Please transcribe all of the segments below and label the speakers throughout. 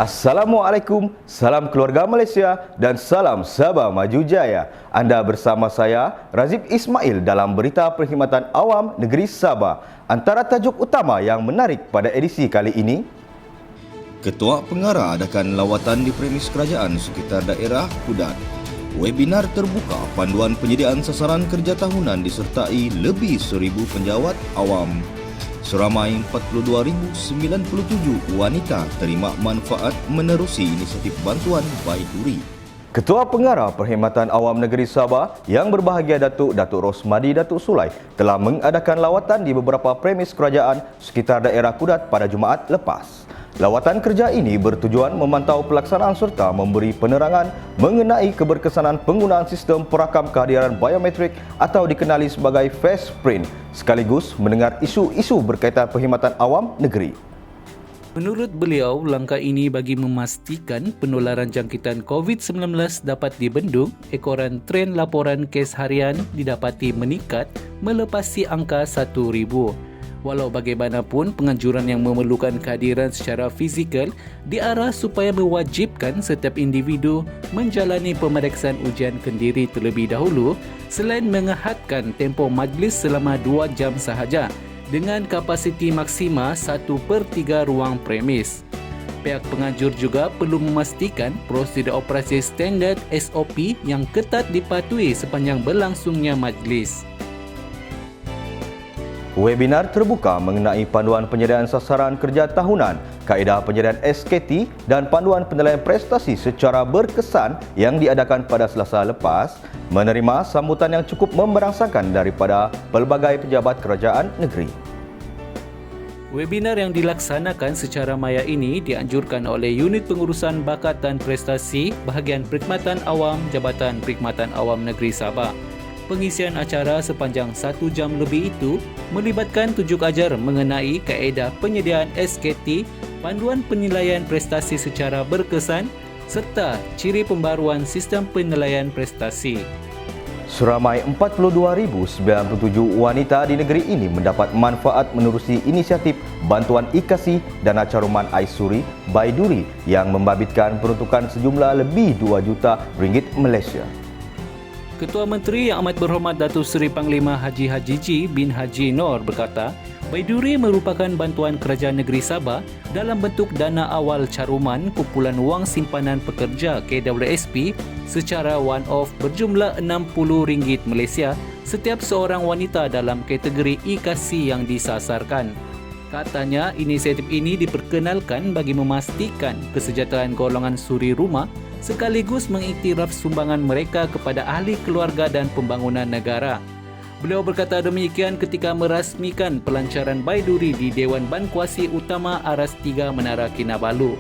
Speaker 1: Assalamualaikum, salam keluarga Malaysia dan salam Sabah Maju Jaya. Anda bersama saya, Razif Ismail dalam Berita Perkhidmatan Awam Negeri Sabah. Antara tajuk utama yang menarik pada edisi kali ini, Ketua Pengarah adakan lawatan di premis kerajaan sekitar daerah Kudat. Webinar terbuka panduan penyediaan sasaran kerja tahunan disertai lebih 1,000 penjawat awam. Seramai 42,097 wanita terima manfaat menerusi inisiatif bantuan Baiduri. Ketua Pengarah Perkhidmatan Awam Negeri Sabah yang berbahagia Datuk Rosmadi Datuk Sulai telah mengadakan lawatan di beberapa premis kerajaan sekitar daerah Kudat pada Jumaat lepas. Lawatan kerja ini bertujuan memantau pelaksanaan serta memberi penerangan mengenai keberkesanan penggunaan sistem perakam kehadiran biometrik atau dikenali sebagai FacePrint, sekaligus mendengar isu-isu berkaitan perkhidmatan awam negeri.
Speaker 2: Menurut beliau, langkah ini bagi memastikan penularan jangkitan COVID-19 dapat dibendung, ekoran tren laporan kes harian didapati meningkat melepasi angka 1,000. Walau bagaimanapun, penganjuran yang memerlukan kehadiran secara fizikal diarah supaya mewajibkan setiap individu menjalani pemeriksaan ujian kendiri terlebih dahulu selain mengehadkan tempoh majlis selama 2 jam sahaja dengan kapasiti maksima 1/3 ruang premis. Pihak penganjur juga perlu memastikan prosedur operasi standard SOP yang ketat dipatuhi sepanjang berlangsungnya majlis.
Speaker 1: Webinar terbuka mengenai panduan penyediaan sasaran kerja tahunan, kaedah penyediaan SKT dan panduan penilaian prestasi secara berkesan yang diadakan pada Selasa lepas menerima sambutan yang cukup memberangsangkan daripada pelbagai pejabat kerajaan negeri.
Speaker 2: Webinar yang dilaksanakan secara maya ini dianjurkan oleh Unit Pengurusan Bakat dan Prestasi Bahagian Perkhidmatan Awam Jabatan Perkhidmatan Awam Negeri Sabah. Pengisian acara sepanjang 1 jam lebih itu melibatkan tujuk ajar mengenai kaedah penyediaan SKT, panduan penilaian prestasi secara berkesan serta ciri pembaruan sistem penilaian prestasi.
Speaker 1: Seramai 42,097 wanita di negeri ini mendapat manfaat menerusi inisiatif bantuan IKASI dan caruman Aisuri Baiduri yang membabitkan peruntukan sejumlah lebih 2 juta ringgit Malaysia.
Speaker 2: Ketua Menteri Yang Amat Berhormat Datuk Seri Panglima Haji Hajiji bin Haji Nor berkata, Baiduri merupakan bantuan kerajaan negeri Sabah dalam bentuk dana awal caruman kumpulan wang simpanan pekerja KWSP secara one-off berjumlah RM60 Malaysia setiap seorang wanita dalam kategori IKASI yang disasarkan. Katanya, inisiatif ini diperkenalkan bagi memastikan kesejahteraan golongan suri rumah sekaligus mengiktiraf sumbangan mereka kepada ahli keluarga dan pembangunan negara. Beliau berkata demikian ketika merasmikan pelancaran Baiduri di Dewan Bankuasi Utama Aras 3 Menara Kinabalu.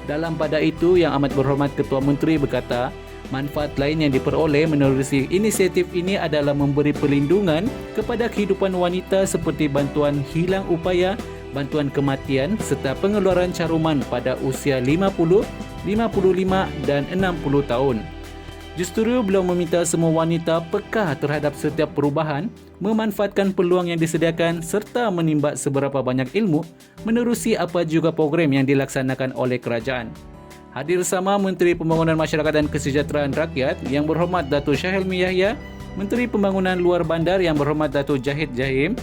Speaker 2: Dalam pada itu, Yang Amat Berhormat Ketua Menteri berkata, manfaat lain yang diperoleh menerusi inisiatif ini adalah memberi perlindungan kepada kehidupan wanita seperti bantuan hilang upaya, bantuan kematian serta pengeluaran caruman pada usia 50, 55 dan 60 tahun. Justru beliau meminta semua wanita peka terhadap setiap perubahan, memanfaatkan peluang yang disediakan serta menimba seberapa banyak ilmu menerusi apa juga program yang dilaksanakan oleh kerajaan. Hadir sama Menteri Pembangunan Masyarakat dan Kesejahteraan Rakyat Yang Berhormat Datuk Syahilmi Yahya, Menteri Pembangunan Luar Bandar Yang Berhormat Datuk Jahid Jahim,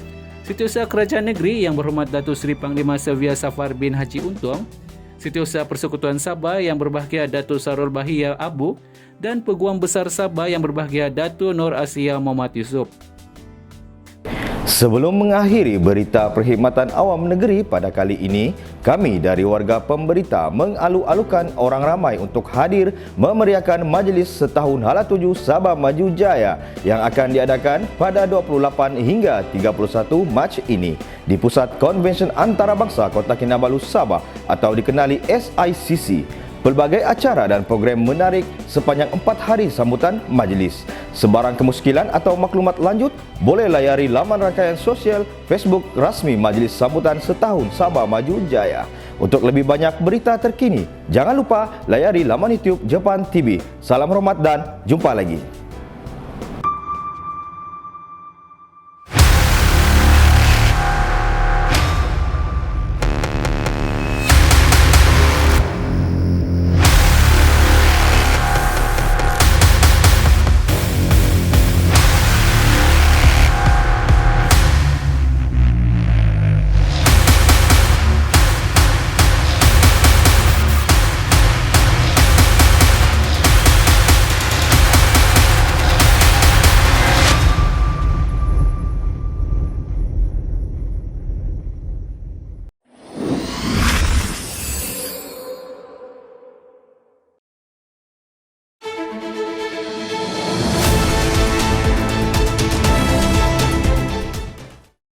Speaker 2: Setiausaha Kerajaan Negeri Yang Berhormat Datuk Seri Panglima Selvia Safar bin Haji Untuang, Setiausaha Persekutuan Sabah Yang Berbahagia Datuk Sarul Bahia Abu dan Peguam Besar Sabah Yang Berbahagia Datuk Nur Asia Muhammad Yusof.
Speaker 1: Sebelum mengakhiri berita perkhidmatan awam negeri pada kali ini, kami dari warga pemberita mengalu-alukan orang ramai untuk hadir memeriahkan majlis setahun Hala 7 Sabah Maju Jaya yang akan diadakan pada 28 hingga 31 Mac ini di Pusat Konvensyen Antarabangsa Kota Kinabalu Sabah atau dikenali SICC. Pelbagai acara dan program menarik sepanjang 4 hari sambutan majlis. Sebarang kemuskilan atau maklumat lanjut, boleh layari laman rangkaian sosial Facebook rasmi Majlis Sambutan Setahun Sabah Maju Jaya. Untuk lebih banyak berita terkini, jangan lupa layari laman YouTube Jepan TV. Salam hormat dan jumpa lagi.